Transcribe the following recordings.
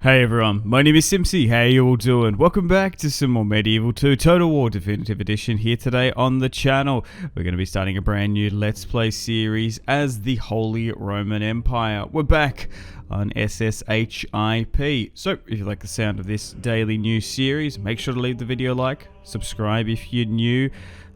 Hey everyone, my name is Simpsy, how you all doing? Welcome back to some more Medieval 2 Total War Definitive Edition here today on the channel. We're going to be starting a brand new Let's Play series as the Holy Roman Empire. We're back on SSHIP. So, if you like the sound of this daily news series, make sure to leave the video a like, subscribe if you're new,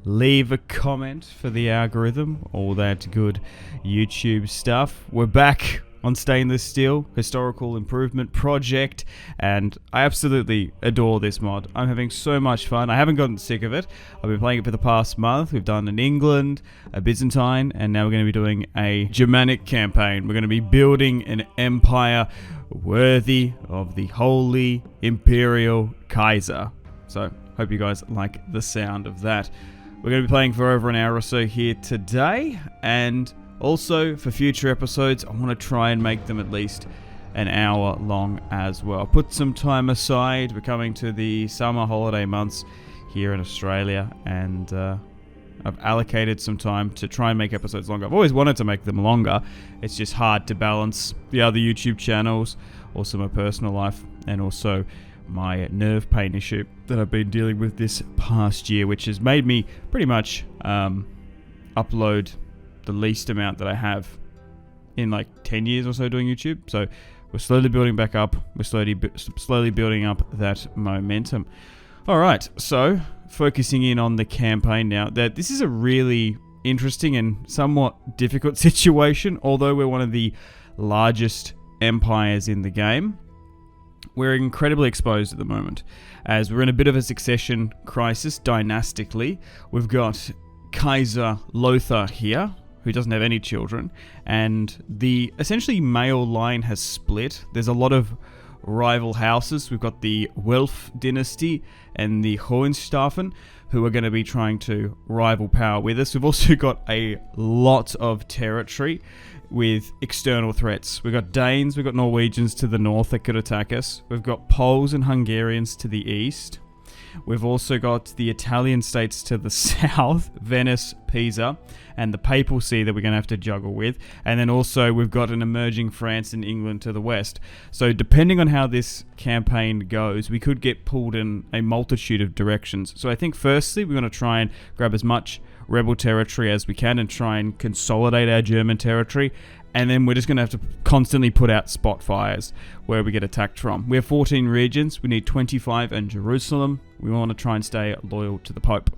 leave a comment for the algorithm, all that good YouTube stuff. We're back on Stainless Steel, Historical Improvement Project, and I absolutely adore this mod. I'm having so much fun. I haven't gotten sick of it. I've been playing it for the past month. We've done an England, a Byzantine, and now we're going to be doing a Germanic campaign. We're going to be building an empire worthy of the Holy Imperial Kaiser. So, hope you guys like the sound of that. We're going to be playing for over an hour or so here today, and also, for future episodes, I want to try and make them at least an hour long as well. Put some time aside. We're coming to the summer holiday months here in Australia, and I've allocated some time to try and make episodes longer. I've always wanted to make them longer. It's just hard to balance the other YouTube channels, also my personal life, and also my nerve pain issue that I've been dealing with this past year, which has made me pretty much upload the least amount that I have in like 10 years or so doing YouTube. So we're slowly building back up. We're slowly building up that momentum. All right, so focusing in on the campaign now. That this is a really interesting and somewhat difficult situation. Although we're one of the largest empires in the game, we're incredibly exposed at the moment, as we're in a bit of a succession crisis dynastically. We've got Kaiser Lothar here, who doesn't have any children, and the essentially male line has split. There's a lot of rival houses. We've got the Welf dynasty and the Hohenstaufen, who are going to be trying to rival power with us. We've also got a lot of territory with external threats. We've got Danes, we've got Norwegians to the north that could attack us. We've got Poles and Hungarians to the east. We've also got the Italian states to the south, Venice, Pisa, and the papacy that we're going to have to juggle with. And then also we've got an emerging France and England to the west. So depending on how this campaign goes, we could get pulled in a multitude of directions. So I think firstly we're going to try and grab as much rebel territory as we can and try and consolidate our German territory. And then we're just going to have to constantly put out spot fires where we get attacked from. We have 14 regions. We need 25 in Jerusalem. We want to try and stay loyal to the Pope.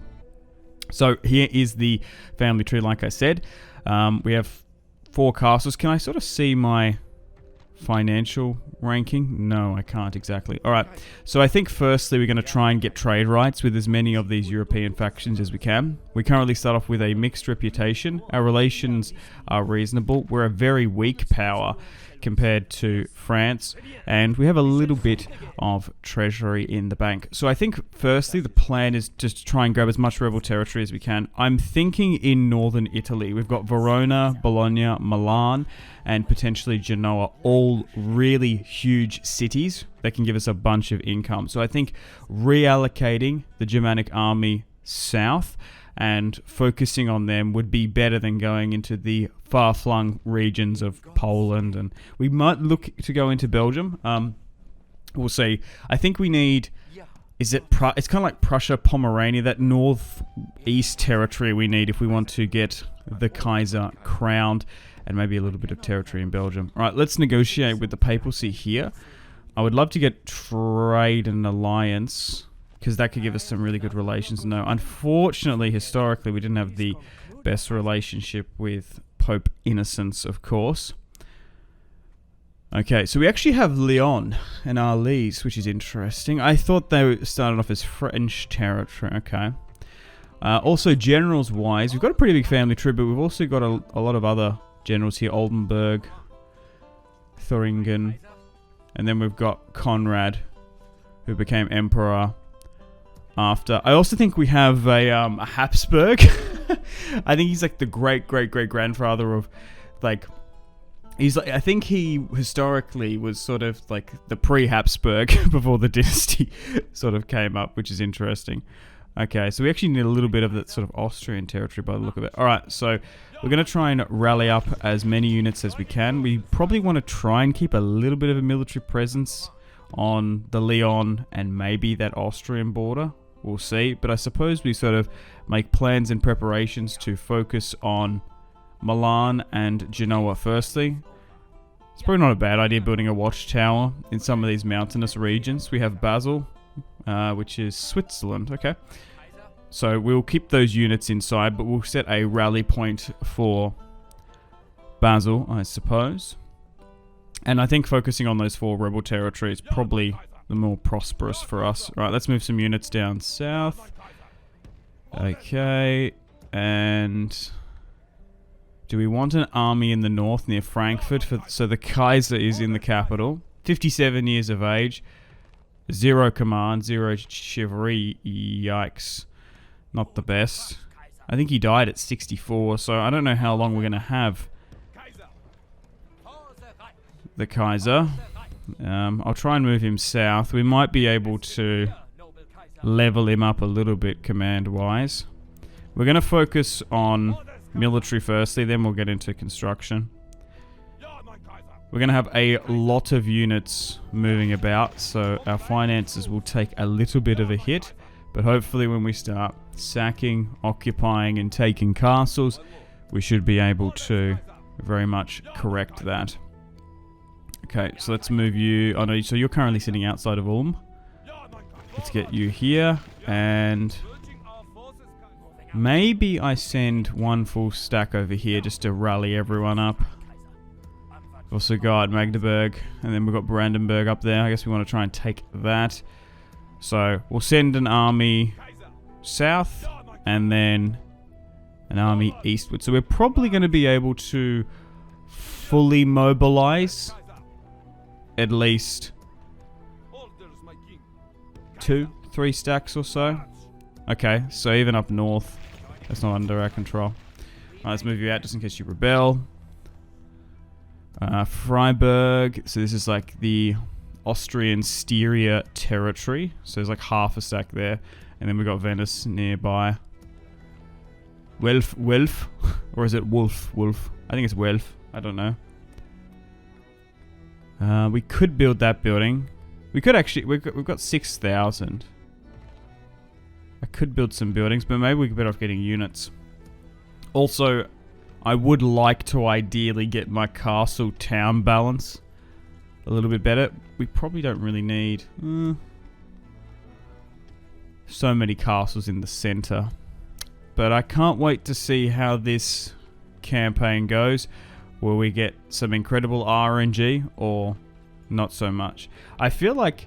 So here is the family tree, like I said. We have 4 castles. Can I sort of see my financial ranking? No, I can't exactly. Alright, so I think firstly we're going to try and get trade rights with as many of these European factions as we can. We currently start off with a mixed reputation. Our relations are reasonable. We're a very weak power compared to France, and we have a little bit of treasury in the bank. So I think firstly the plan is just to try and grab as much rebel territory as we can. I'm thinking in northern Italy. We've got Verona, Bologna, Milan, and potentially Genoa, all really huge cities that can give us a bunch of income. So I think reallocating the Germanic army south and focusing on them would be better than going into the far-flung regions of Poland, and we might look to go into Belgium. We'll see. I think we need, it's kind of like Prussia, Pomerania, that northeast territory we need if we want to get the Kaiser crowned, and maybe a little bit of territory in Belgium. All right, let's negotiate with the papacy here. I would love to get trade and alliance, because that could give us some really good relations. No, unfortunately, historically, we didn't have the best relationship with Pope Innocence, of course. Okay, so we actually have Lyon and Arles, which is interesting. I thought they started off as French territory. Okay. Also, generals-wise, we've got a pretty big family tree, but we've also got a lot of other generals here. Oldenburg, Thuringen, and then we've got Conrad, who became emperor after. I also think we have a Habsburg. I think he's like the great-great-great-grandfather of, like, he's like, I think he historically was sort of like the pre-Habsburg before the dynasty sort of came up, which is interesting. Okay, so we actually need a little bit of that sort of Austrian territory by the look of it. Alright, so we're going to try and rally up as many units as we can. We probably want to try and keep a little bit of a military presence on the Lyon and maybe that Austrian border. We'll see. But I suppose we sort of make plans and preparations to focus on Milan and Genoa firstly. It's probably not a bad idea building a watchtower in some of these mountainous regions. We have Basel, which is Switzerland. Okay. So we'll keep those units inside, but we'll set a rally point for Basel, I suppose. And I think focusing on those 4 rebel territories is probably the more prosperous for us. All right, let's move some units down south. Okay, and do we want an army in the north near Frankfurt? So the Kaiser is in the capital. 57 years of age. 0 command, 0 chivalry. Yikes. Not the best. I think he died at 64, so I don't know how long we're going to have the Kaiser. I'll try and move him south. We might be able to level him up a little bit command-wise. We're going to focus on military firstly, then we'll get into construction. We're going to have a lot of units moving about, so our finances will take a little bit of a hit. But hopefully when we start sacking, occupying, and taking castles, we should be able to very much correct that. Okay, so let's move you... Oh no, so you're currently sitting outside of Ulm. Let's get you here, and... maybe I send 1 full stack over here just to rally everyone up. Also got Magdeburg, and then we've got Brandenburg up there. I guess we want to try and take that. So we'll send an army south and then an army eastward. So we're probably going to be able to fully mobilize at least 2-3 stacks or so. Okay, so even up north, that's not under our control. Alright, let's move you out just in case you rebel. Freiburg, so this is like the Austrian Styria territory, so there's like half a stack there, and then we've got Venice nearby. Welf, or is it Wolf? I think it's Welf, I don't know. We could build that building. We could actually, we've got 6,000. I could build some buildings, but maybe we could better off getting units. Also, I would like to ideally get my castle town balance a little bit better. We probably don't really need so many castles in the center. But I can't wait to see how this campaign goes. Will we get some incredible RNG or not so much? I feel like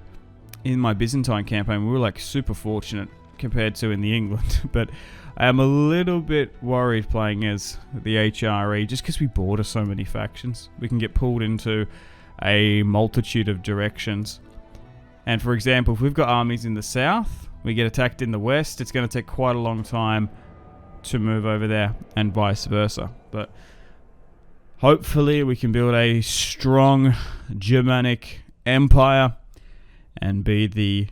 in my Byzantine campaign we were like super fortunate compared to in the England. But I am a little bit worried playing as the HRE just because we border so many factions. We can get pulled into a multitude of directions. And for example, if we've got armies in the south, we get attacked in the west, it's going to take quite a long time to move over there and vice versa. But hopefully we can build a strong Germanic empire and be the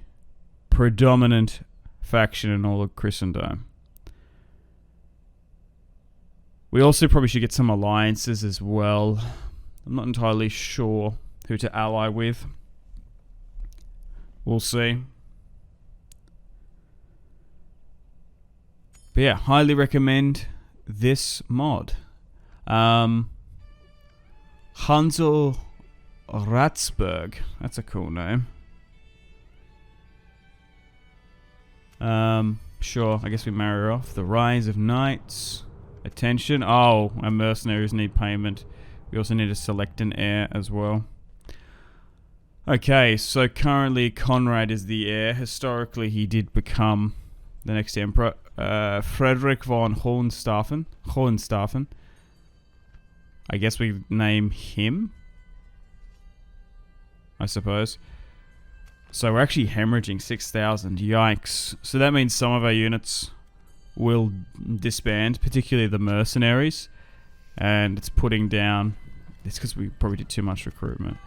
predominant faction in all of Christendom. We also probably should get some alliances as well. I'm not entirely sure who to ally with. We'll see. But yeah, highly recommend this mod. Hansel Ratsburg. That's a cool name. Sure, I guess we marry her off. The Rise of Knights. Attention. Oh, our mercenaries need payment. We also need to select an heir as well. Okay, so currently Conrad is the heir. Historically, he did become the next emperor. Frederick von Hohenstaufen. I guess we name him, I suppose. So we're actually hemorrhaging 6,000. Yikes. So that means some of our units will disband, particularly the mercenaries. And it's putting down... It's because we probably did too much recruitment.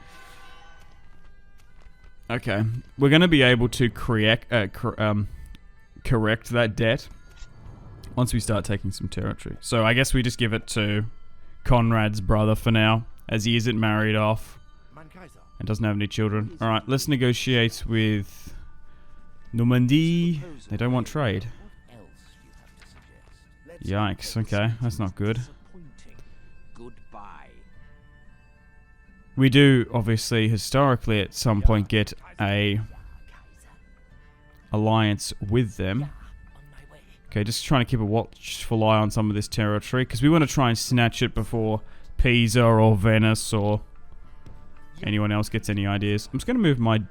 Okay. We're going to be able to correct that debt once we start taking some territory. So I guess we just give it to Conrad's brother for now, as he isn't married off. It doesn't have any children. Alright, let's negotiate with Normandy. They don't want trade. Yikes, okay, that's not good. We do, obviously, historically, at some point get a alliance with them. Okay, just trying to keep a watchful eye on some of this territory, because we want to try and snatch it before Pisa or Venice or anyone else gets any ideas. I'm just going to move my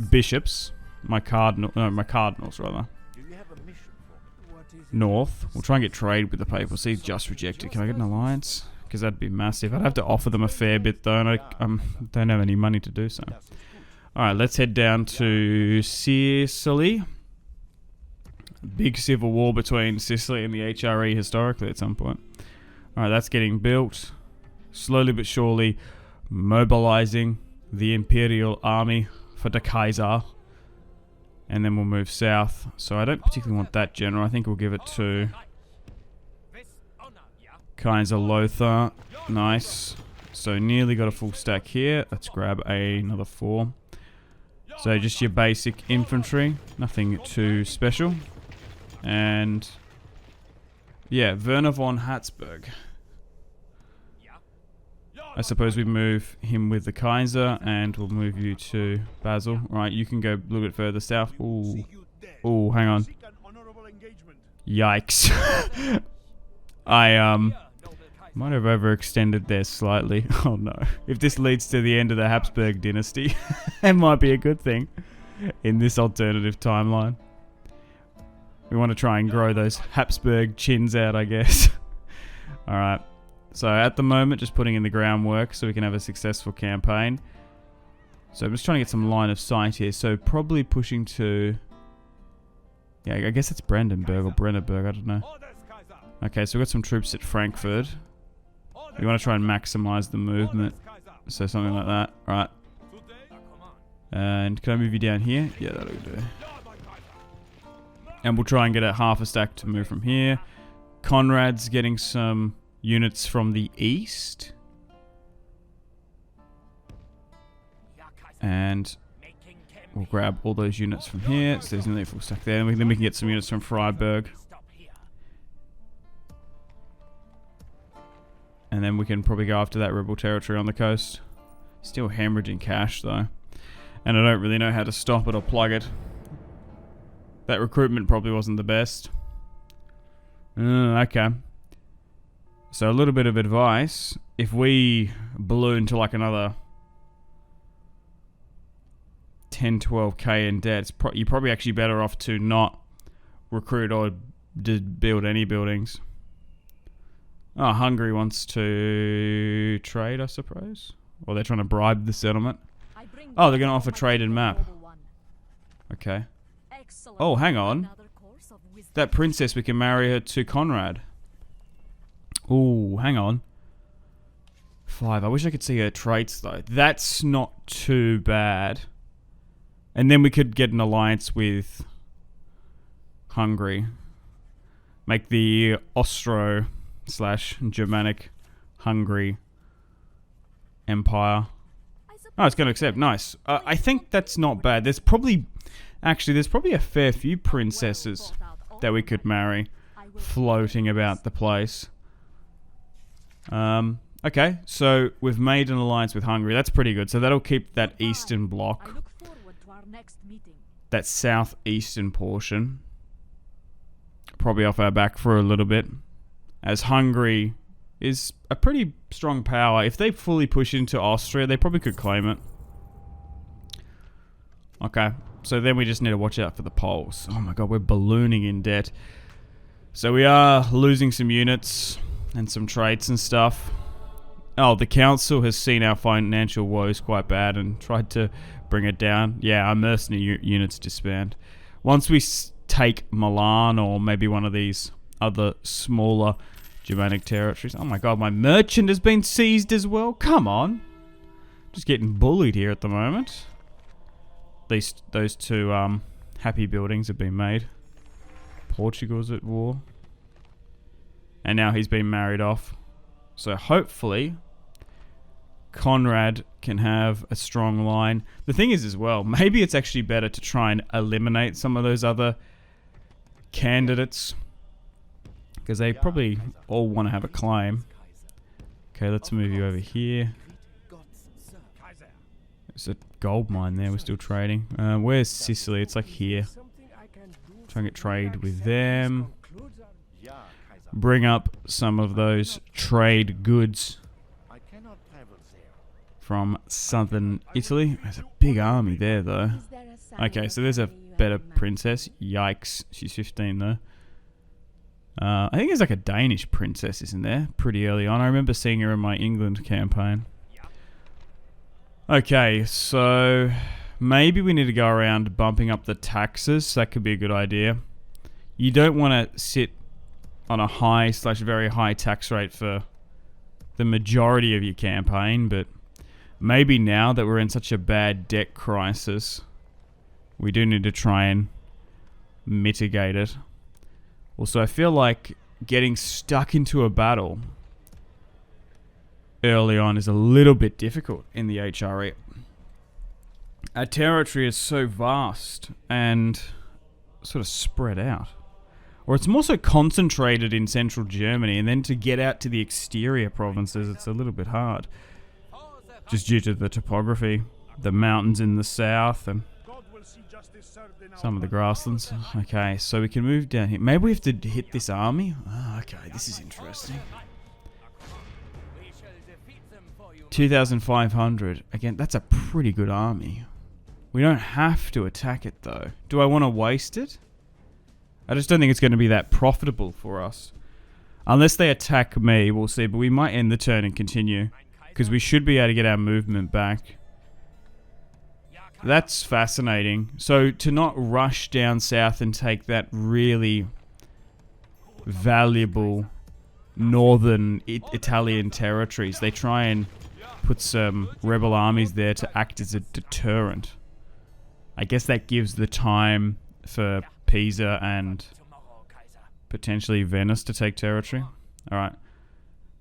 bishops, my cardinals rather, north. We'll try and get trade with the papacy. Just rejected. Can I get an alliance? Because that'd be massive. I'd have to offer them a fair bit though, and I don't have any money to do so. Alright, let's head down to Sicily. Big civil war between Sicily and the HRE historically at some point. Alright, that's getting built. Slowly but surely mobilizing the Imperial Army for the Kaiser. And then we'll move south. So I don't particularly want that general. I think we'll give it to Kaiser Lothar. Nice. So nearly got a full stack here. Let's grab another 4. So just your basic infantry. Nothing too special. And yeah, Werner von Hatzberg. I suppose we move him with the Kaiser, and we'll move you to Basel. Right, you can go a little bit further south. Ooh. Ooh, hang on. Yikes. I might have overextended there slightly. Oh no. If this leads to the end of the Habsburg dynasty, it might be a good thing in this alternative timeline. We want to try and grow those Habsburg chins out, I guess. Alright. So at the moment, just putting in the groundwork so we can have a successful campaign. So I'm just trying to get some line of sight here. So probably pushing to... yeah, I guess it's Brandenburg or Brennerberg, I don't know. Okay, so we've got some troops at Frankfurt. We want to try and maximize the movement. So something like that. Right. And can I move you down here? Yeah, that'll do. And we'll try and get a half a stack to move from here. Conrad's getting some units from the east. And we'll grab all those units from here. So there's nearly a full stack there. And then we can get some units from Freiburg. And then we can probably go after that rebel territory on the coast. Still hemorrhaging cash though. And I don't really know how to stop it or plug it. That recruitment probably wasn't the best. Okay. So a little bit of advice. If we balloon to like another 10, 12k in debt, you're probably actually better off to not recruit or build any buildings. Oh, Hungary wants to trade, I suppose. Or they're trying to bribe the settlement. Oh, they're going to offer trade and map. Okay. Oh, hang on. That princess, we can marry her to Conrad. Ooh, hang on. 5. I wish I could see her traits, though. That's not too bad. And then we could get an alliance with Hungary. Make the Austro/Germanic Hungary Empire. Oh, it's going to accept. Nice. I think that's not bad. There's probably... actually, there's probably a fair few princesses that we could marry floating about the place. Okay, so we've made an alliance with Hungary. That's pretty good. So that'll keep that eastern bloc, that southeastern portion, probably off our back for a little bit, as Hungary is a pretty strong power. If they fully push into Austria, they probably could claim it. Okay, so then we just need to watch out for the Poles. Oh my god, we're ballooning in debt. So we are losing some units and some traits and stuff. Oh, the council has seen our financial woes quite bad and tried to bring it down. Yeah, our mercenary units disband. Once we take Milan or maybe one of these other smaller Germanic territories. Oh my god, my merchant has been seized as well. Come on. Just getting bullied here at the moment. At least those two happy buildings have been made. Portugal's at war. And now he's been married off. So hopefully Conrad can have a strong line. The thing is as well, maybe it's actually better to try and eliminate some of those other candidates, because they probably all want to have a claim. Okay, let's move you over here. There's a gold mine there, we're still trading. Where's Sicily? It's like here. Try and get trade with them. Bring up some of those trade goods from southern Italy. There's a big army there though. Okay, so there's a better princess. Yikes, she's 15 though. I think there's like a Danish princess, isn't there? Pretty early on. I remember seeing her in my England campaign. Okay, so maybe we need to go around bumping up the taxes. That could be a good idea. You don't want to sit on a high / very high tax rate for the majority of your campaign, but maybe now that we're in such a bad debt crisis, we do need to try and mitigate it. Also, I feel like getting stuck into a battle early on is a little bit difficult in the HRE. Our territory is so vast and sort of spread out. Or it's more so concentrated in central Germany, and then to get out to the exterior provinces, it's a little bit hard. Just due to the topography, the mountains in the south, and some of the grasslands. Okay, so we can move down here. Maybe we have to hit this army? Oh, okay, this is interesting. 2,500. Again, that's a pretty good army. We don't have to attack it, though. Do I want to waste it? I just don't think it's going to be that profitable for us. Unless they attack me, we'll see. But we might end the turn and continue, because we should be able to get our movement back. That's fascinating. So to not rush down south and take that really valuable northern Italian territories, they try and put some rebel armies there to act as a deterrent. I guess that gives the time for Pisa and potentially Venice to take territory. Alright.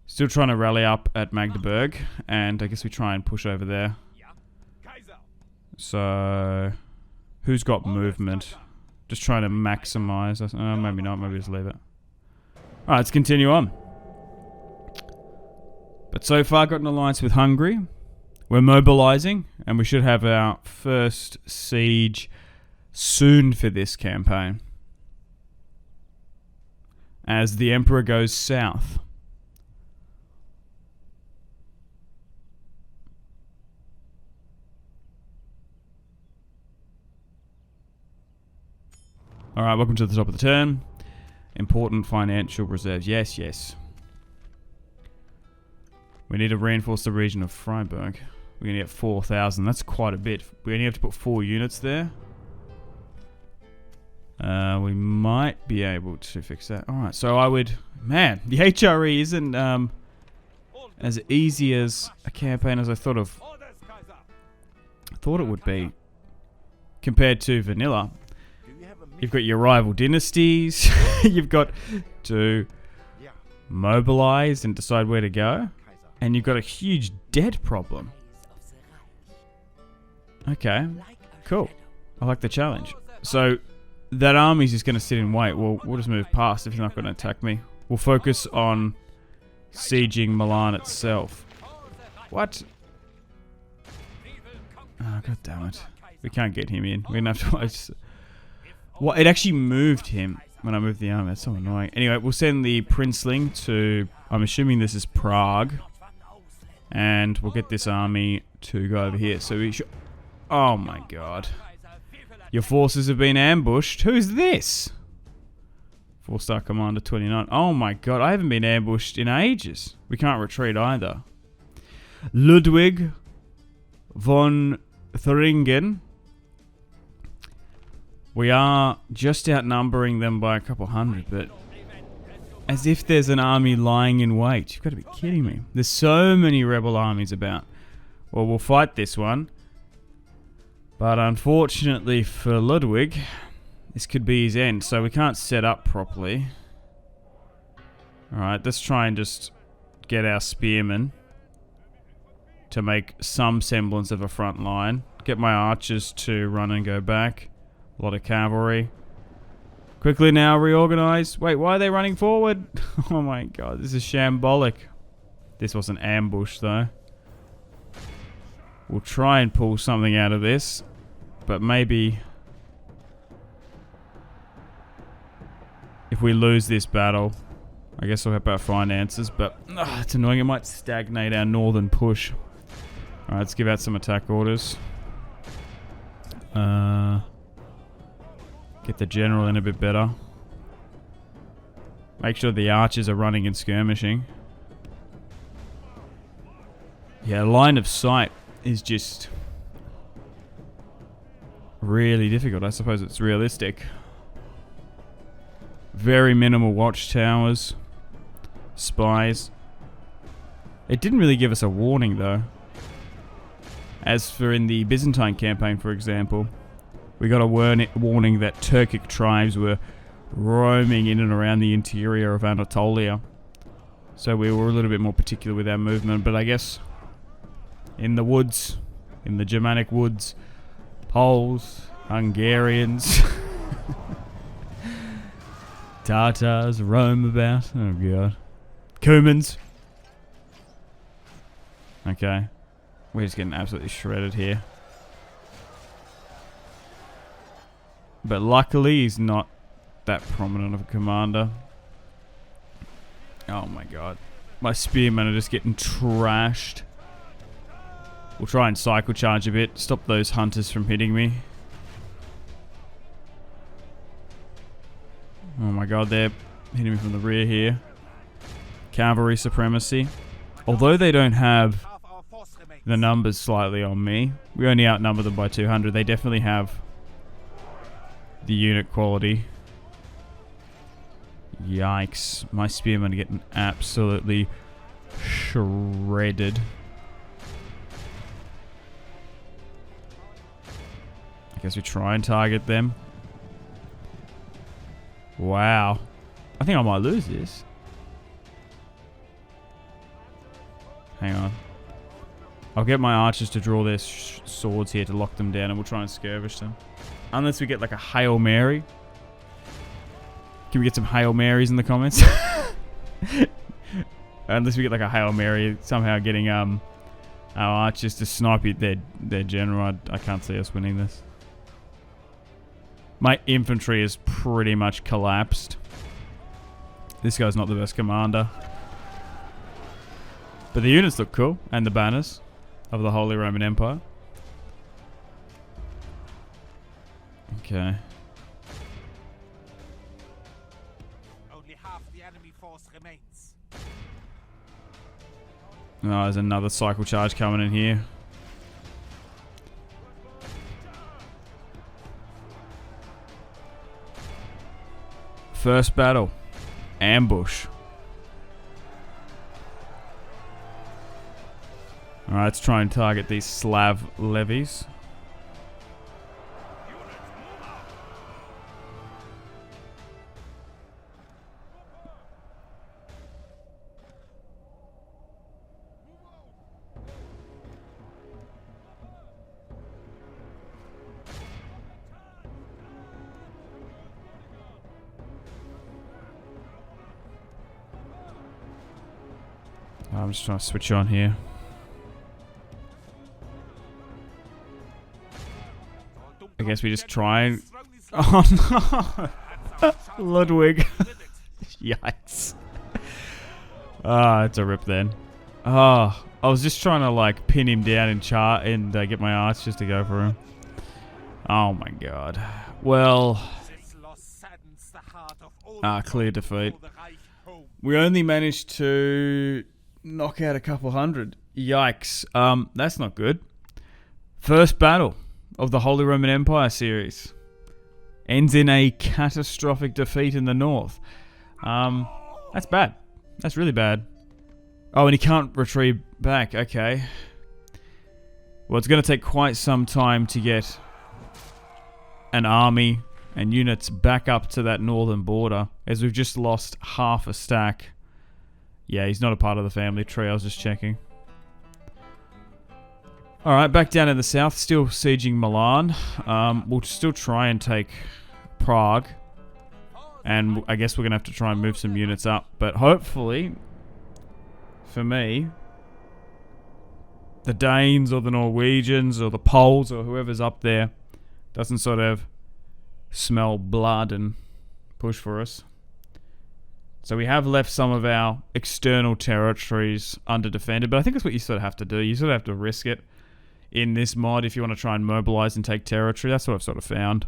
Still trying to rally up at Magdeburg, and I guess we try and push over there. So, who's got movement? Just trying to maximize. Maybe not, maybe just leave it. Alright, let's continue on. But so far got an alliance with Hungary. We're mobilizing, and we should have our first siege soon for this campaign, as the Emperor goes south. Alright, welcome to the top of the turn. Important financial reserves. Yes, yes. We need to reinforce the region of Freiburg. We're going to get 4,000. That's quite a bit. We only have to put 4 units there. We might be able to fix that. Alright, so I would... Man, the HRE isn't as easy as a campaign as I thought it would be. Compared to vanilla. You've got your rival dynasties. You've got to mobilize and decide where to go. And you've got a huge debt problem. Okay, cool. I like the challenge. So, that army's just going to sit and wait. We'll just move past if he's not going to attack me. We'll focus on sieging Milan itself. What? Oh, god damn it. We can't get him in. We're going to have to... Well, it actually moved him when I moved the army. That's so annoying. Anyway, we'll send the princeling to... I'm assuming this is Prague. And we'll get this army to go over here. So we should... Oh my god. Your forces have been ambushed. Who's this? 4-star Commander 29. Oh my god, I haven't been ambushed in ages. We can't retreat either. Ludwig von Thuringen. We are just outnumbering them by a couple hundred, but as if there's an army lying in wait. You've got to be kidding me. There's so many rebel armies about. Well, we'll fight this one. But unfortunately for Ludwig, this could be his end. So we can't set up properly. Alright, let's try and just get our spearmen to make some semblance of a front line. Get my archers to run and go back. A lot of cavalry. Quickly now, reorganize. Wait, why are they running forward? Oh my god, this is shambolic. This was an ambush though. We'll try and pull something out of this, but maybe if we lose this battle, I guess we'll help our finances, but it's annoying. It might stagnate our northern push. Alright, let's give out some attack orders. Get the general in a bit better. Make sure the archers are running and skirmishing. Yeah, line of sight is just really difficult. I suppose it's realistic. Very minimal watchtowers. Spies. It didn't really give us a warning though. As for in the Byzantine campaign, for example, we got a warning that Turkic tribes were roaming in and around the interior of Anatolia. So we were a little bit more particular with our movement, but I guess in the woods, in the Germanic woods, Poles, Hungarians, Tatars roam about. Oh god. Cumans. Okay. We're just getting absolutely shredded here. But luckily he's not that prominent of a commander. Oh my god. My spearmen are just getting trashed. We'll try and cycle charge a bit. Stop those hunters from hitting me. Oh my god, they're hitting me from the rear here. Cavalry supremacy. Although they don't have the numbers slightly on me, we only outnumber them by 200. They definitely have the unit quality. Yikes. My spearmen are getting absolutely shredded. I guess we try and target them. Wow. I think I might lose this. Hang on. I'll get my archers to draw their swords here to lock them down, and we'll try and skirmish them. Unless we get like a Hail Mary. Can we get some Hail Marys in the comments? Unless we get like a Hail Mary, somehow getting our archers to snipe their general. I can't see us winning this. My infantry is pretty much collapsed. This guy's not the best commander. But the units look cool, and the banners of the Holy Roman Empire. Okay. Only half the enemy force remains. Oh, there's another cycle charge coming in here. First battle. Ambush. Alright, let's try and target these Slav levies. I'm just trying to switch on here. I guess we just try and... Oh no! Ludwig. Yikes. Ah, it's a rip then. Oh, I was just trying to like pin him down and get my archers to go for him. Oh my god. Well... clear defeat. We only managed to knock out a couple hundred. Yikes. That's not good. First battle of the Holy Roman Empire series ends in a catastrophic defeat in the north. That's bad. That's really bad. Oh, and he can't retreat back. Okay. Well, it's going to take quite some time to get an army and units back up to that northern border, as we've just lost half a stack. Yeah, he's not a part of the family tree. I was just checking. Alright, back down in the south, still sieging Milan. We'll still try and take Prague. And I guess we're going to have to try and move some units up. But hopefully, for me, the Danes or the Norwegians or the Poles or whoever's up there doesn't sort of smell blood and push for us. So we have left some of our external territories under-defended, but I think that's what you sort of have to do. You sort of have to risk it in this mod if you want to try and mobilize and take territory. That's what I've sort of found.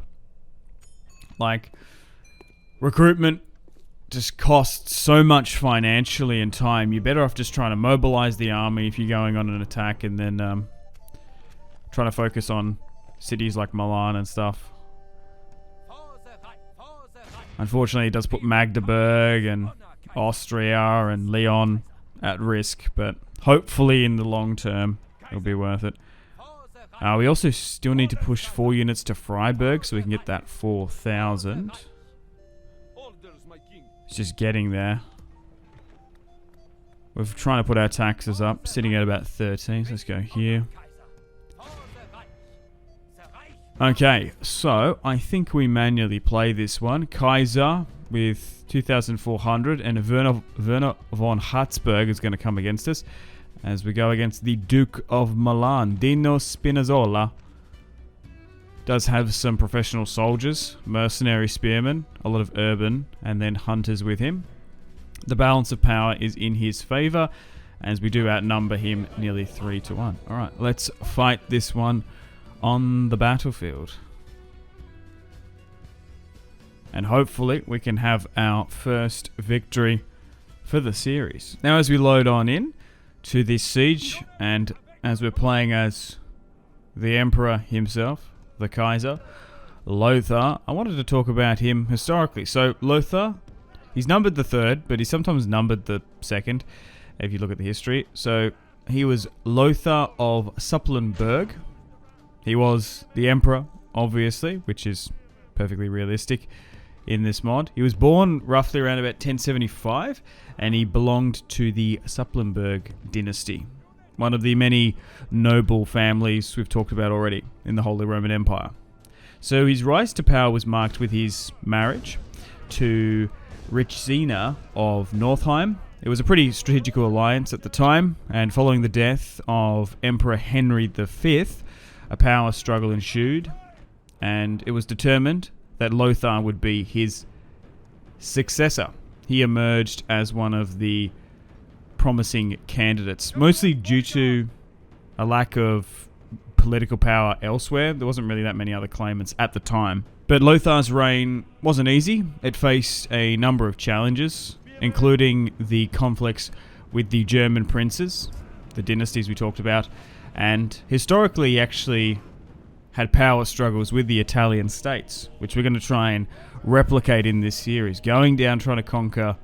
Like, recruitment just costs so much financially and time. You're better off just trying to mobilize the army if you're going on an attack and then trying to focus on cities like Milan and stuff. Unfortunately, it does put Magdeburg and Austria and Leon at risk, but hopefully in the long term, it'll be worth it. We also still need to push 4 units to Freiburg so we can get that 4,000. It's just getting there. We're trying to put our taxes up, sitting at about 13, so let's go here. Okay, so I think we manually play this one. Kaiser with 2,400 and Werner von Hatzberg is going to come against us as we go against the Duke of Milan. Dino Spinazzola does have some professional soldiers, mercenary spearmen, a lot of urban, and then hunters with him. The balance of power is in his favor as we do outnumber him nearly 3-1. Alright, let's fight this one on the battlefield. And hopefully we can have our first victory for the series. Now as we load on in to this siege, and as we're playing as the Emperor himself, the Kaiser, Lothar, I wanted to talk about him historically. So Lothar, he's numbered the 3rd, but he's sometimes numbered the 2nd, if you look at the history. So he was Lothar of Supplenburg. He was the Emperor, obviously, which is perfectly realistic in this mod. He was born roughly around about 1075, and he belonged to the Supplenburg dynasty, one of the many noble families we've talked about already in the Holy Roman Empire. So his rise to power was marked with his marriage to Richzina of Northeim. It was a pretty strategical alliance at the time, and following the death of Emperor Henry V, a power struggle ensued, and it was determined that Lothar would be his successor. He emerged as one of the promising candidates, mostly due to a lack of political power elsewhere. There wasn't really that many other claimants at the time. But Lothar's reign wasn't easy. It faced a number of challenges, including the conflicts with the German princes, the dynasties we talked about, and historically he actually had power struggles with the Italian states, which we're going to try and replicate in this series, going down trying to conquer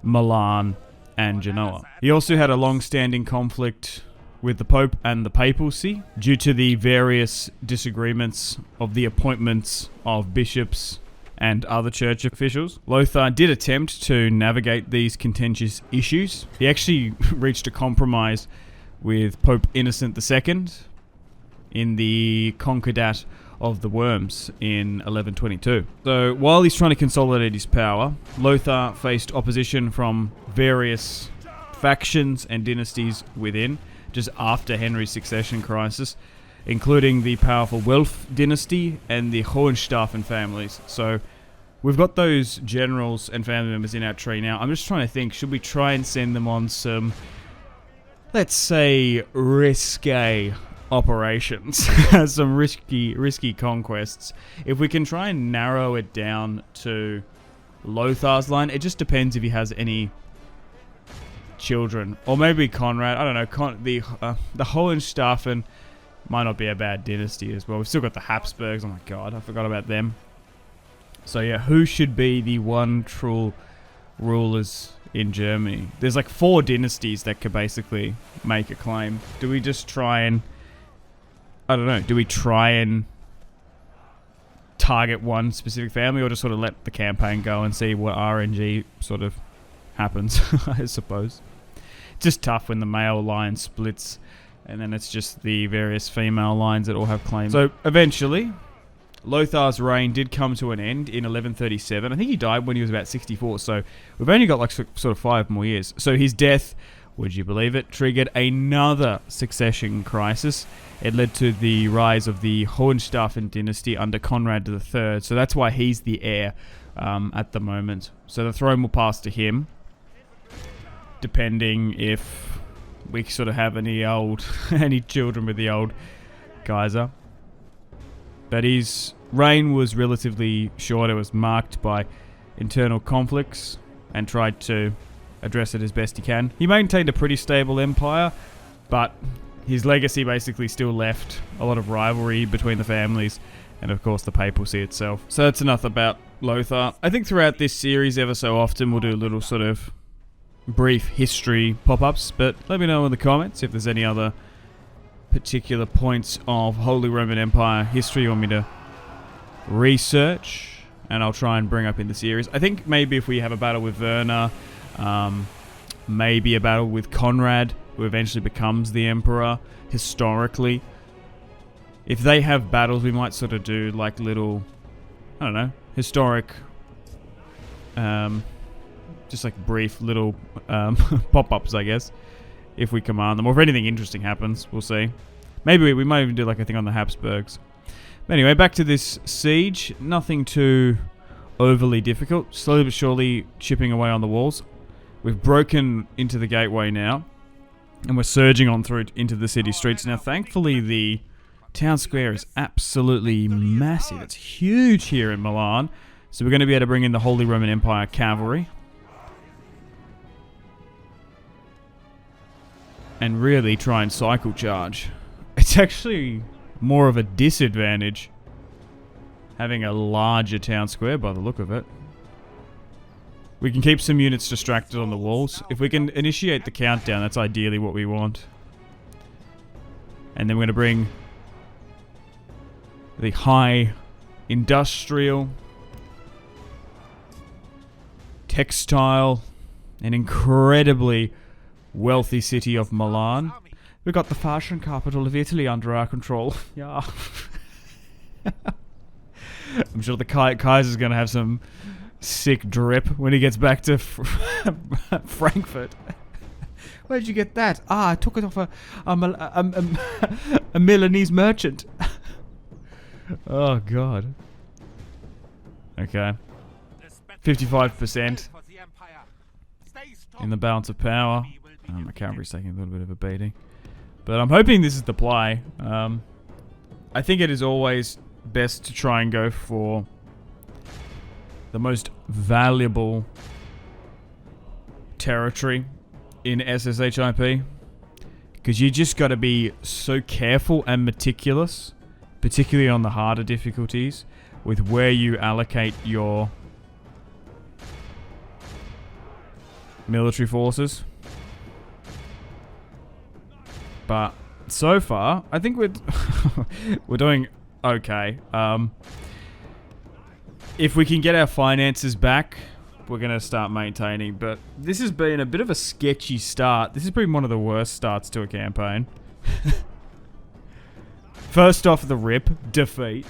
Milan and Genoa. He also had a long-standing conflict with the Pope and the papacy due to the various disagreements of the appointments of bishops and other church officials. Lothar did attempt to navigate these contentious issues. He actually reached a compromise with Pope Innocent II in the Concordat of the Worms in 1122. So while he's trying to consolidate his power, Lothar faced opposition from various factions and dynasties within, just after Henry's succession crisis, including the powerful Welf dynasty and the Hohenstaufen families. So we've got those generals and family members in our tree now. I'm just trying to think, should we try and send them on some, let's say, risque operations, some risky conquests? If we can try and narrow it down to Lothar's line, it just depends if he has any children, or maybe Conrad. I don't know. The Hohenstaufen might not be a bad dynasty as well. We've still got the Habsburgs. Oh my god, I forgot about them. So yeah, who should be the one true rulers in Germany? There's like 4 dynasties that could basically make a claim. Do we just try and, I don't know, do we try and target one specific family, or just sort of let the campaign go and see what RNG sort of happens? I suppose. It's just tough when the male line splits And then it's just the various female lines that all have claims. So eventually, Lothar's reign did come to an end in 1137. I think he died when he was about 64, so we've only got like sort of 5 more years. So his death, would you believe it, triggered another succession crisis. It led to the rise of the Hohenstaufen dynasty under Conrad III, so that's why he's the heir at the moment. So the throne will pass to him, depending if we sort of have any children with the old Kaiser. But his reign was relatively short. It was marked by internal conflicts and tried to address it as best he can. He maintained a pretty stable empire, but his legacy basically still left a lot of rivalry between the families and of course the papacy itself. So that's enough about Lothar. I think throughout this series ever so often we'll do a little sort of brief history pop-ups, but let me know in the comments if there's any other particular points of Holy Roman Empire history you want me to research, and I'll try and bring up in the series. I think maybe if we have a battle with Werner, maybe a battle with Conrad, who eventually becomes the emperor historically. If they have battles, we might sort of do like little, I don't know, historic just like brief little pop-ups, I guess, if we command them. Or if anything interesting happens, we'll see. Maybe we might even do like a thing on the Habsburgs. But anyway, back to this siege. Nothing too overly difficult. Slowly but surely chipping away on the walls. We've broken into the gateway now. And we're surging on through into the city streets. Now, thankfully, the town square is absolutely massive. It's huge here in Milan. So we're going to be able to bring in the Holy Roman Empire cavalry. And really try and cycle charge. It's actually more of a disadvantage having a larger town square by the look of it. We can keep some units distracted on the walls. If we can initiate the countdown, that's ideally what we want. And then we're going to bring the high industrial, textile, and incredibly wealthy city of Milan. We've got the fashion capital of Italy under our control. Yeah. I'm sure the Kaiser's going to have some sick drip when he gets back to Frankfurt. Where'd you get that? Ah, I took it off a Milanese merchant. Oh, God. Okay. 55% in the balance of power. My cavalry's taking a little bit of a beating. But I'm hoping this is the play. I think it is always best to try and go for the most valuable territory in SSHIP. Because you just got to be so careful and meticulous, particularly on the harder difficulties, with where you allocate your military forces. But so far, I think we're doing okay. If we can get our finances back, we're going to start maintaining. But this has been a bit of a sketchy start. This is probably one of the worst starts to a campaign. First off the rip, defeat.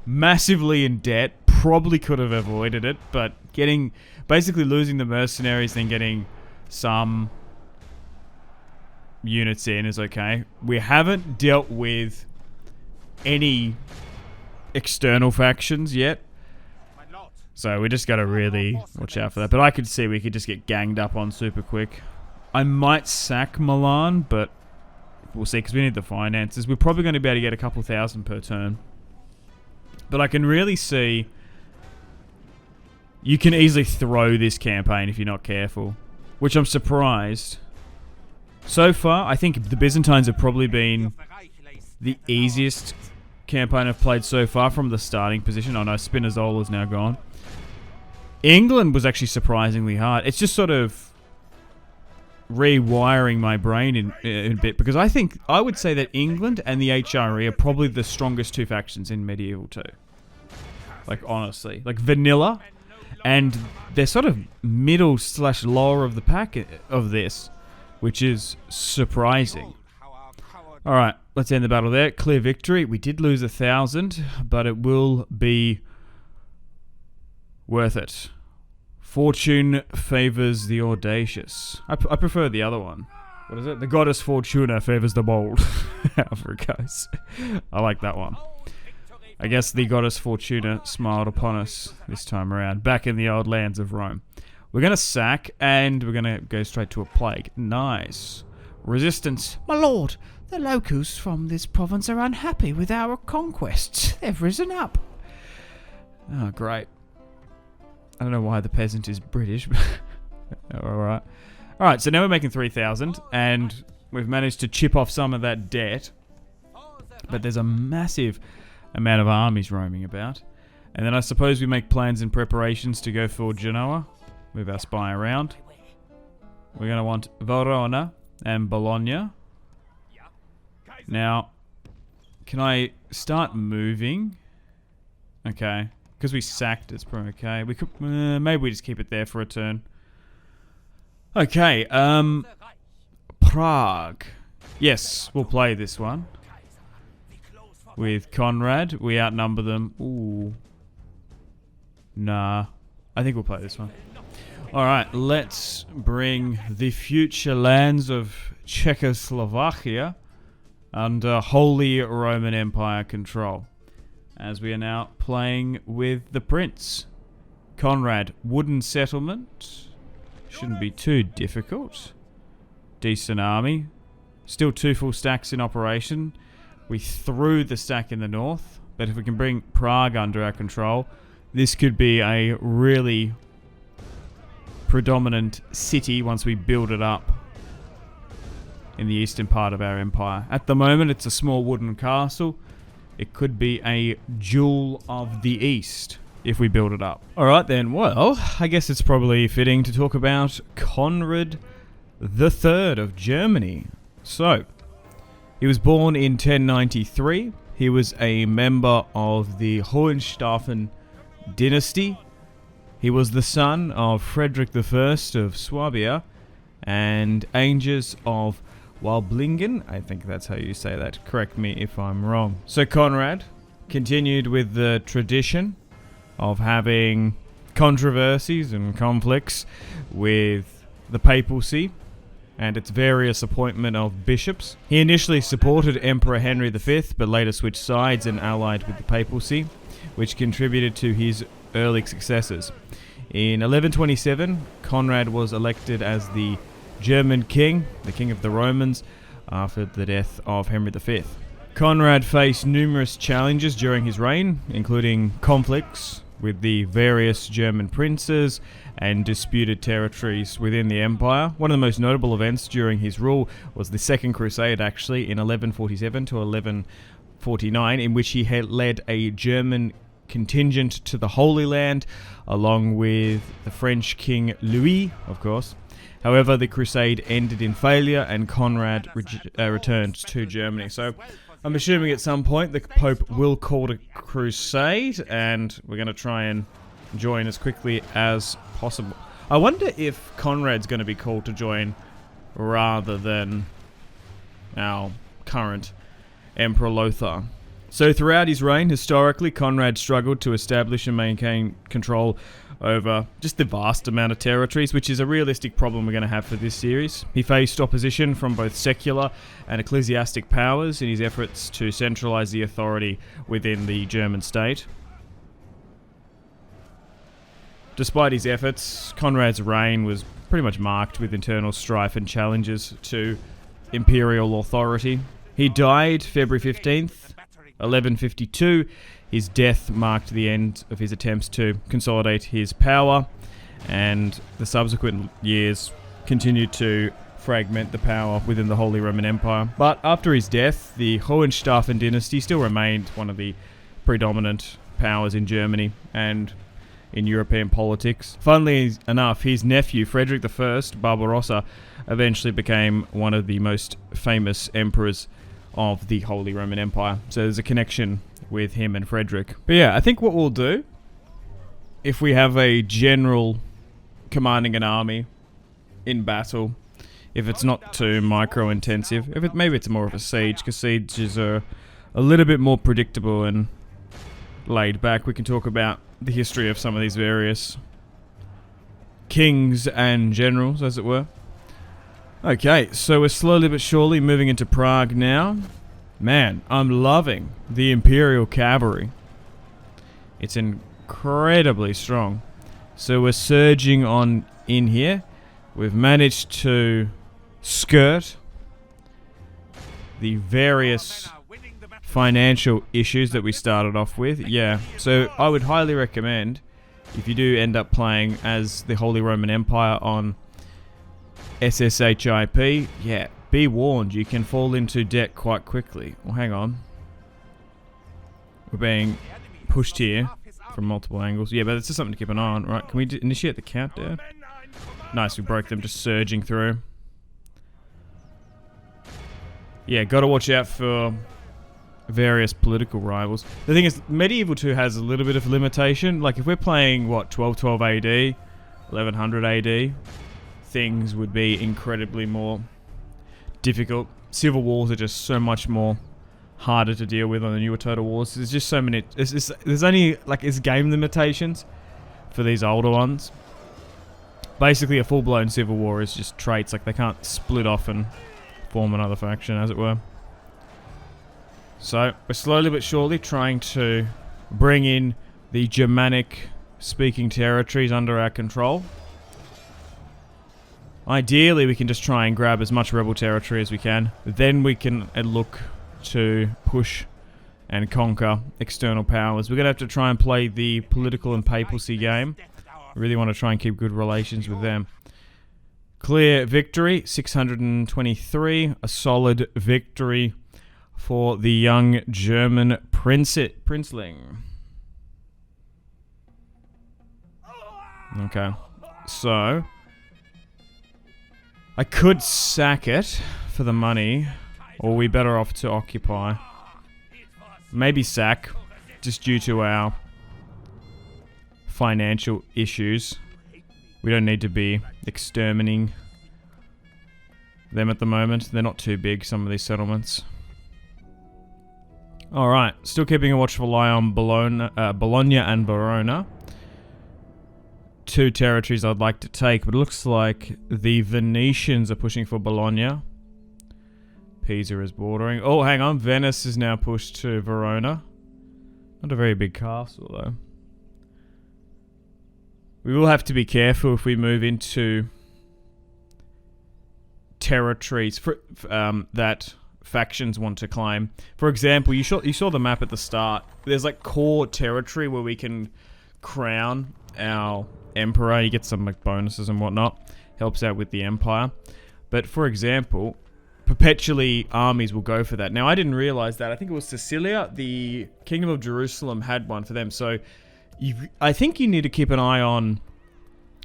Massively in debt. Probably could have avoided it, but basically losing the mercenaries, then getting some units in is okay. We haven't dealt with any external factions yet, so we just gotta really watch out for that. But I could see we could just get ganged up on super quick. I might sack Milan, but we'll see, because we need the finances. We're probably going to be able to get a couple thousand per turn. But I can really see you can easily throw this campaign if you're not careful, which I'm surprised. So far, I think the Byzantines have probably been the easiest campaign I've played so far from the starting position. Oh no, Spinazzola's now gone. England was actually surprisingly hard. It's just sort of rewiring my brain in a bit, because I would say that England and the HRE are probably the strongest two factions in Medieval 2. Like, honestly. Like, vanilla, and they're sort of middle/lower of the pack of this, which is surprising. Alright, let's end the battle there. Clear victory. We did lose 1,000, but it will be worth it. Fortune favors the audacious. I prefer the other one. What is it? The goddess Fortuna favors the bold. However it goes. I like that one. I guess the goddess Fortuna smiled upon us this time around, back in the old lands of Rome. We're going to sack, and we're going to go straight to a plague. Nice. Resistance. My lord, the locals from this province are unhappy with our conquests. They've risen up. Oh, great. I don't know why the peasant is British, but alright. Alright, so now we're making 3,000, and we've managed to chip off some of that debt. But there's a massive amount of armies roaming about. And then I suppose we make plans and preparations to go for Genoa. Move our spy around. We're going to want Verona and Bologna. Now, can I start moving? Okay. Because we sacked, it's probably okay. We could maybe we just keep it there for a turn. Okay, Prague. Yes, we'll play this one. With Conrad, we outnumber them. Ooh. Nah. I think we'll play this one. Alright, let's bring the future lands of Czechoslovakia under Holy Roman Empire control, as we are now playing with the Prince. Conrad, wooden settlement. Shouldn't be too difficult. Decent army. Still 2 full stacks in operation. We threw the stack in the north, but if we can bring Prague under our control, this could be a really predominant city once we build it up in the eastern part of our empire. At the moment, it's a small wooden castle. It could be a jewel of the east if we build it up. Alright then, well, I guess it's probably fitting to talk about Conrad III of Germany. So, he was born in 1093. He was a member of the Hohenstaufen dynasty. He was the son of Frederick I of Swabia and Anges of Walblingen. I think that's how you say that. Correct me if I'm wrong. So Conrad continued with the tradition of having controversies and conflicts with the papacy and its various appointment of bishops. He initially supported Emperor Henry V, but later switched sides and allied with the papacy, which contributed to his early successes. In 1127, Conrad was elected as the German king, the king of the Romans, after the death of Henry V. Conrad faced numerous challenges during his reign, including conflicts with the various German princes and disputed territories within the empire. One of the most notable events during his rule was the Second Crusade, actually, in 1147 to 1149, in which he had led a German contingent to the Holy Land, along with the French King Louis, of course. However, the crusade ended in failure and Conrad returned to Germany. So I'm assuming at some point the Pope will call a crusade, and we're going to try and join as quickly as possible. I wonder if Conrad's going to be called to join rather than our current Emperor Lothar. So throughout his reign, historically, Conrad struggled to establish and maintain control over just the vast amount of territories, which is a realistic problem we're going to have for this series. He faced opposition from both secular and ecclesiastic powers in his efforts to centralize the authority within the German state. Despite his efforts, Conrad's reign was pretty much marked with internal strife and challenges to imperial authority. He died February 15th, 1152. His death marked the end of his attempts to consolidate his power, and the subsequent years continued to fragment the power within the Holy Roman Empire. But after his death, the Hohenstaufen dynasty still remained one of the predominant powers in Germany and in European politics. Funnily enough, his nephew, Frederick I Barbarossa, eventually became one of the most famous emperors of the Holy Roman Empire. So there's a connection with him and Frederick. But yeah, I think what we'll do, if we have a general commanding an army in battle, if it's not too micro intensive. Maybe it's more of a siege, because sieges are a little bit more predictable and laid back. We can talk about the history of some of these various kings and generals, as it were. Okay, so we're slowly but surely moving into Prague now. Man, I'm loving the Imperial Cavalry. It's incredibly strong. So we're surging on in here. We've managed to skirt the various financial issues that we started off with. Yeah, so I would highly recommend, if you do end up playing as the Holy Roman Empire on SSHIP, yeah, be warned, you can fall into debt quite quickly. Well, hang on. We're being pushed here from multiple angles. Yeah, but it's just something to keep an eye on, right? Can we initiate the countdown? Nice, we broke them, just surging through. Yeah, gotta watch out for various political rivals. The thing is, Medieval 2 has a little bit of limitation. Like, if we're playing, what, 1212 AD, 1100 AD, things would be incredibly more difficult. Civil wars are just so much more harder to deal with on the newer Total Wars. There's just so many. There's only, like, it's game limitations for these older ones. Basically, a full-blown civil war is just traits. Like, they can't split off and form another faction, as it were. So, we're slowly but surely trying to bring in the Germanic-speaking territories under our control. Ideally, we can just try and grab as much rebel territory as we can. Then we can look to push and conquer external powers. We're going to have to try and play the political and papacy game. I really want to try and keep good relations with them. Clear victory, 623. A solid victory for the young German princeling. Okay, so I could sack it for the money, or we better off to occupy. Maybe sack, just due to our financial issues. We don't need to be exterminating them at the moment. They're not too big, some of these settlements. Alright, still keeping a watchful eye on Bologna and Verona. Two territories I'd like to take, but it looks like the Venetians are pushing for Bologna. Pisa is bordering. Oh, hang on. Venice is now pushed to Verona. Not a very big castle, though. We will have to be careful if we move into territories that factions want to claim. For example, you saw the map at the start. There's like core territory where we can crown our emperor. You get some like bonuses and whatnot. Helps out with the empire. But for example, perpetually armies will go for that. Now I didn't realize that. I think it was Sicilia. The Kingdom of Jerusalem had one for them. So I think you need to keep an eye on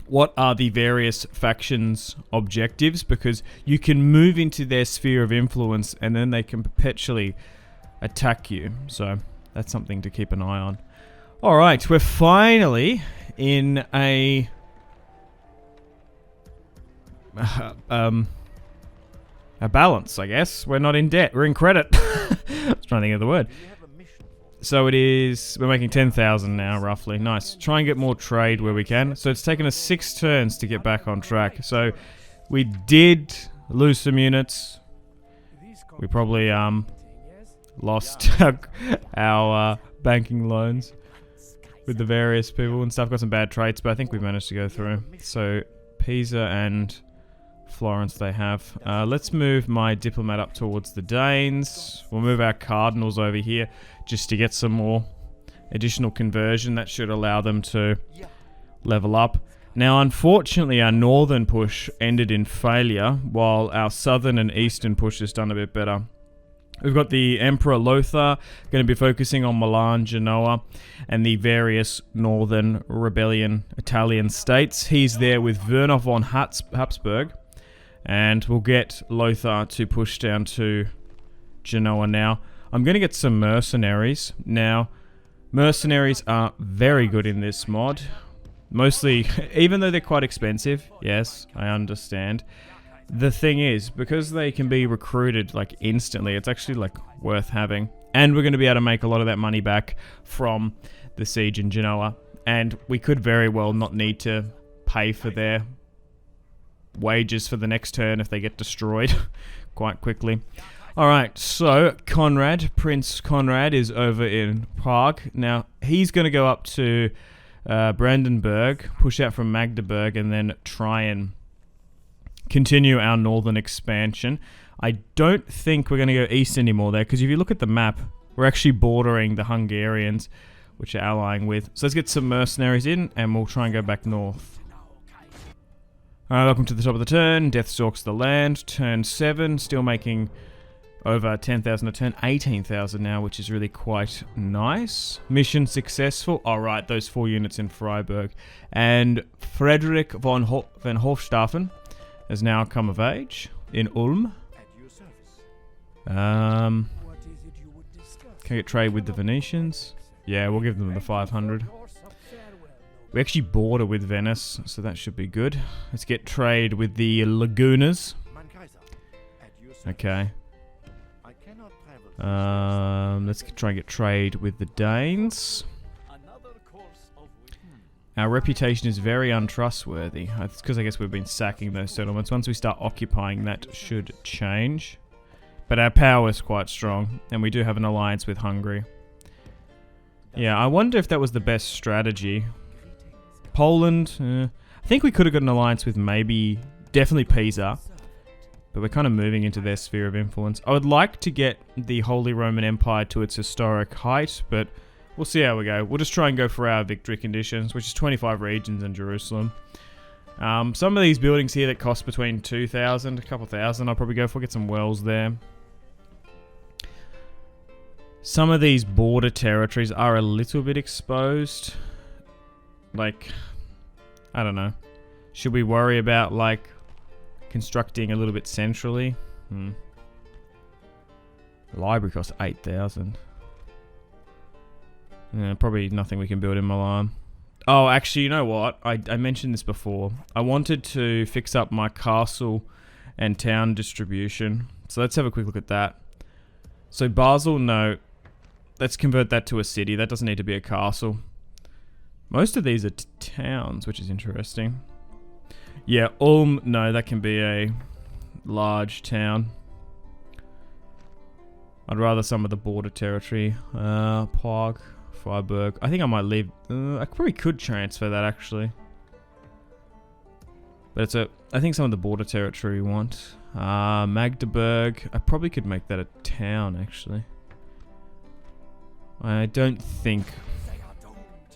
what are the various factions' objectives, because you can move into their sphere of influence and then they can perpetually attack you. So that's something to keep an eye on. Alright, we're finally in a balance, I guess. We're not in debt. We're in credit. I was trying to think of the word. So it is, we're making 10,000 now, roughly. Nice. Try and get more trade where we can. So it's taken us 6 turns to get back on track. So we did lose some units. We probably lost our banking loans with the various people and stuff. Got some bad traits, but I think we managed to go through. So Pisa and Florence they have. Let's move my diplomat up towards the Danes. We'll move our cardinals over here just to get some more additional conversion. That should allow them to level up. Now, unfortunately, our northern push ended in failure, while our southern and eastern push has done a bit better. We've got the Emperor Lothar going to be focusing on Milan, Genoa, and the various northern rebellion Italian states. He's there with Werner von Habsburg. And we'll get Lothar to push down to Genoa now. I'm going to get some mercenaries. Now, mercenaries are very good in this mod. Mostly, even though they're quite expensive, yes, I understand. The thing is, because they can be recruited like instantly, it's actually like worth having. And we're going to be able to make a lot of that money back from the siege in Genoa. And we could very well not need to pay for their wages for the next turn if they get destroyed quite quickly. Alright, so Prince Conrad is over in Prague. Now, he's going to go up to Brandenburg, push out from Magdeburg, and then try and continue our northern expansion. I don't think we're going to go east anymore there, because if you look at the map, we're actually bordering the Hungarians, which are allying with. So let's get some mercenaries in, and we'll try and go back north. Alright, welcome to the top of the turn. Death stalks the land. Turn 7, still making over 10,000 a turn. 18,000 now, which is really quite nice. Mission successful. Alright, those 4 units in Freiburg. And Frederick von Hofstaffen has now come of age in Ulm. Can I get trade with the Venetians? Yeah, we'll give them the 500. We actually border with Venice, so that should be good. Let's get trade with the Lagunas. Okay. Let's try and get trade with the Danes. Our reputation is very untrustworthy. It's because I guess we've been sacking those settlements. Once we start occupying, that should change. But our power is quite strong, and we do have an alliance with Hungary. Yeah, I wonder if that was the best strategy. Poland, I think we could have got an alliance with definitely Pisa. But we're kind of moving into their sphere of influence. I would like to get the Holy Roman Empire to its historic height, but we'll see how we go. We'll just try and go for our victory conditions, which is 25 regions in Jerusalem. Some of these buildings here that cost between 2,000, a couple thousand, I'll probably go for. Get some wells there. Some of these border territories are a little bit exposed. Like, I don't know. Should we worry about, like, constructing a little bit centrally? The library costs 8,000. Yeah, probably nothing we can build in Milan. Oh, actually, you know what? I mentioned this before. I wanted to fix up my castle and town distribution. So let's have a quick look at that. So Basel, no. Let's convert that to a city. That doesn't need to be a castle. Most of these are towns, which is interesting. Yeah, Ulm, no, that can be a large town. I'd rather some of the border territory. Prague, Freiburg. I think I might leave. I probably could transfer that, actually. But I think some of the border territory we want. Magdeburg. I probably could make that a town, actually. I don't think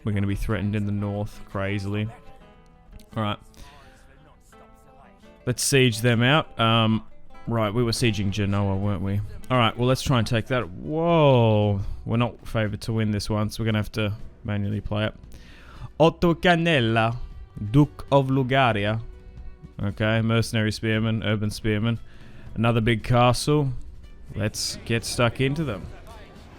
we're going to be threatened in the north crazily. Alright. Let's siege them out. Right, we were sieging Genoa, weren't we? Alright, well, let's try and take that. Whoa. We're not favoured to win this one, so we're going to have to manually play it. Otto Cannella, Duke of Lugaria. Okay, mercenary spearmen, urban spearmen. Another big castle. Let's get stuck into them.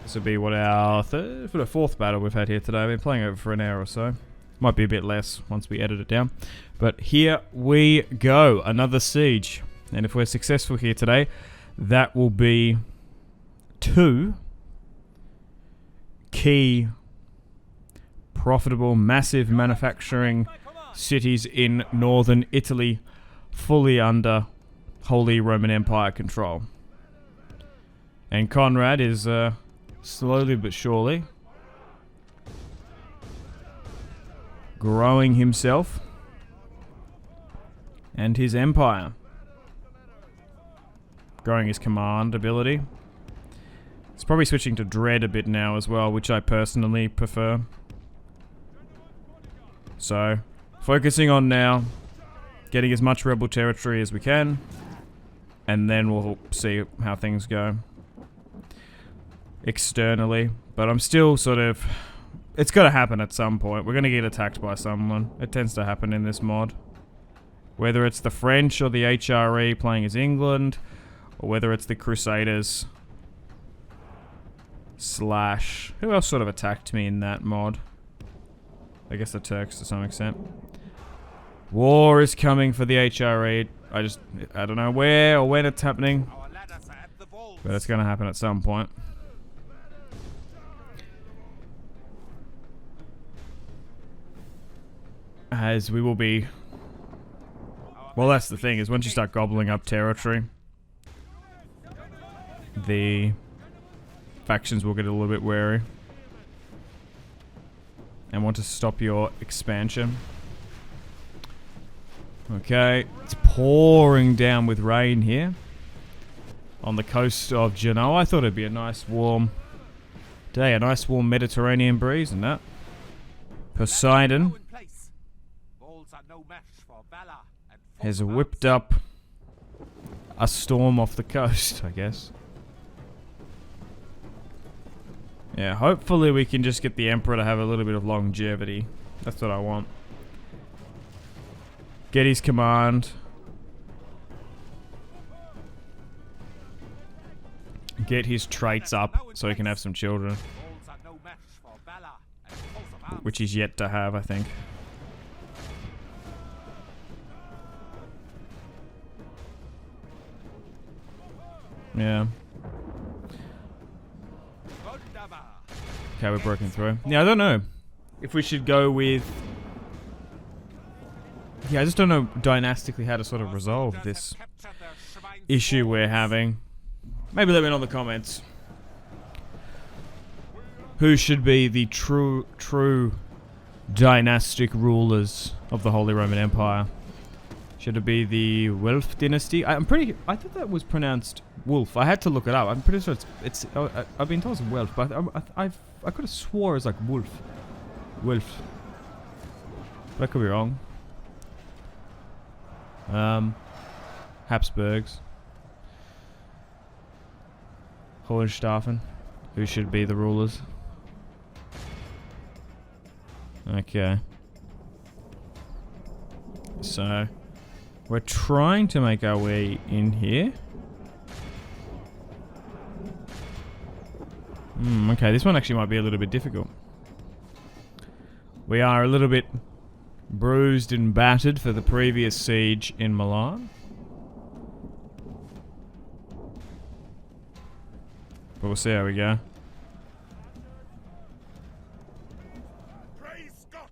This will be what our fourth battle we've had here today. I've been playing over for an hour or so. Might be a bit less once we edit it down. But here we go. Another siege. And if we're successful here today, that will be 2 key, profitable, massive manufacturing cities in northern Italy, fully under Holy Roman Empire control. And Conrad is slowly but surely growing himself and his empire. Growing his command ability. It's probably switching to Dread a bit now as well, which I personally prefer. So, focusing on now getting as much rebel territory as we can, and then we'll see how things go externally. But I'm still sort of... It's got to happen at some point. We're going to get attacked by someone. It tends to happen in this mod. Whether it's the French or the HRE playing as England, or whether it's the Crusaders slash... Who else sort of attacked me in that mod? I guess the Turks to some extent. War is coming for the HRE. I don't know where or when it's happening, Our ladders are at the walls. but it's going to happen at some point. As we will be... Well, that's the thing, is once you start gobbling up territory, the factions will get a little bit wary and want to stop your expansion. Okay, it's pouring down with rain here on the coast of Genoa. I thought it'd be a nice warm day, a nice warm Mediterranean breeze and that. Poseidon has whipped up a storm off the coast, I guess. Yeah, hopefully we can just get the Emperor to have a little bit of longevity. That's what I want. Get his command. Get his traits up so he can have some children. Which he's yet to have, I think. Yeah. Okay, we're broken through. Yeah, I don't know if we should go with... Yeah, I just don't know dynastically how to sort of resolve this issue we're having. Maybe let me know in the comments. Who should be the true dynastic rulers of the Holy Roman Empire? Should it be the Welf dynasty? I thought that was pronounced Wolf. I had to look it up. I'm pretty sure it's I've been told it's Welf, but I could have swore it's like Wolf. Wolf. But I could be wrong. Habsburgs. Hohenstaufen. Who should be the rulers? Okay. So, we're trying to make our way in here. Okay, this one actually might be a little bit difficult. We are a little bit bruised and battered for the previous siege in Milan. But we'll see how we go. Praise God!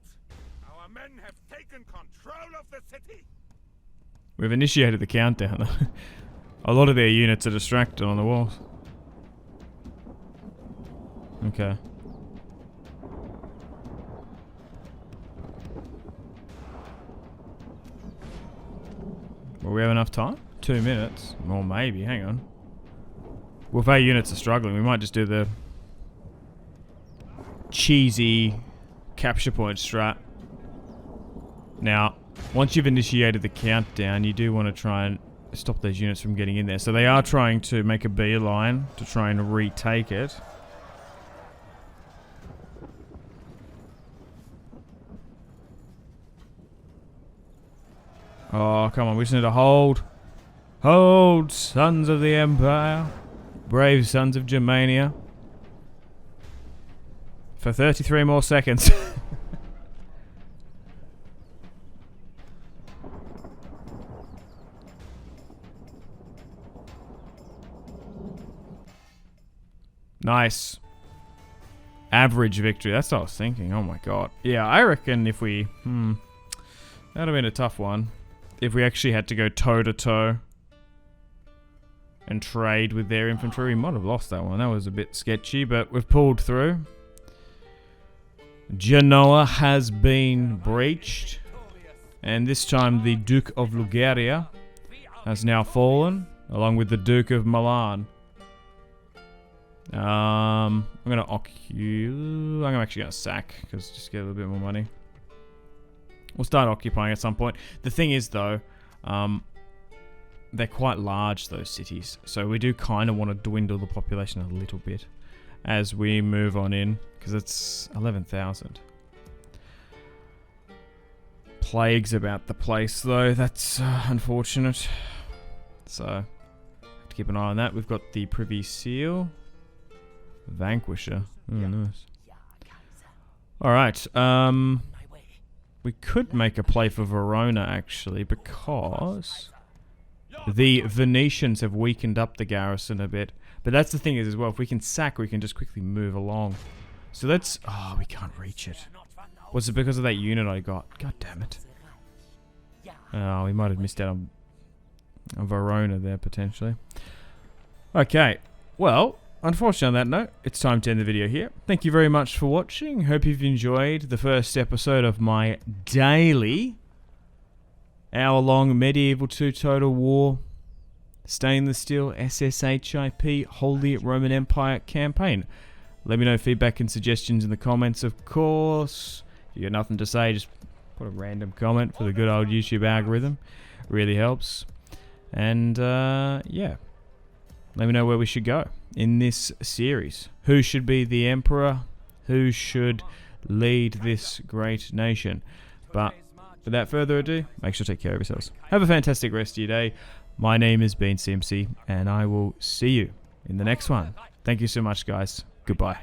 Our men have taken control of the city. We've initiated the countdown. A lot of their units are distracted on the walls. Okay. Will we have enough time? 2 minutes? Or maybe, hang on. Well, if our units are struggling, we might just do the cheesy capture point strat. Now, once you've initiated the countdown, you do want to try and stop those units from getting in there. So they are trying to make a beeline to try and retake it. Oh, come on, we just need to hold. Hold, sons of the Empire. Brave sons of Germania. For 33 more seconds. Nice. Average victory. That's what I was thinking. Oh my god. Yeah, I reckon if we... That'd have been a tough one. If we actually had to go toe-to-toe and trade with their infantry, we might have lost that one. That was a bit sketchy, but we've pulled through. Genoa has been breached. And this time the Duke of Liguria has now fallen, along with the Duke of Milan. I'm going to I'm actually going to sack, because just get a little bit more money. We'll start occupying at some point. The thing is, though, they're quite large, those cities. So we do kind of want to dwindle the population a little bit as we move on in, because it's 11,000. Plagues about the place, though. That's unfortunate. So, have to keep an eye on that. We've got the Privy Seal. Vanquisher. Oh, nice. Alright, we could make a play for Verona, actually, because The Venetians have weakened up the garrison a bit. But that's the thing is as well, if we can sack, we can just quickly move along. So let's... Oh, we can't reach it. Was it because of that unit I got? God damn it. Oh, we might have missed out on Verona there, potentially. Okay. Well, unfortunately on that note, it's time to end the video here. Thank you very much for watching. Hope you've enjoyed the first episode of my daily hour-long Medieval 2 Total War Stainless Steel SSHIP Holy Roman Empire campaign. Let me know feedback and suggestions in the comments, of course. If you got nothing to say, just put a random comment for the good old YouTube algorithm. Really helps. And, yeah. Let me know where we should go in this series. Who should be the emperor? Who should lead this great nation? But without further ado, make sure to take care of yourselves. Have a fantastic rest of your day. My name is BeanCMC, and I will see you in the next one. Thank you so much, guys. Goodbye.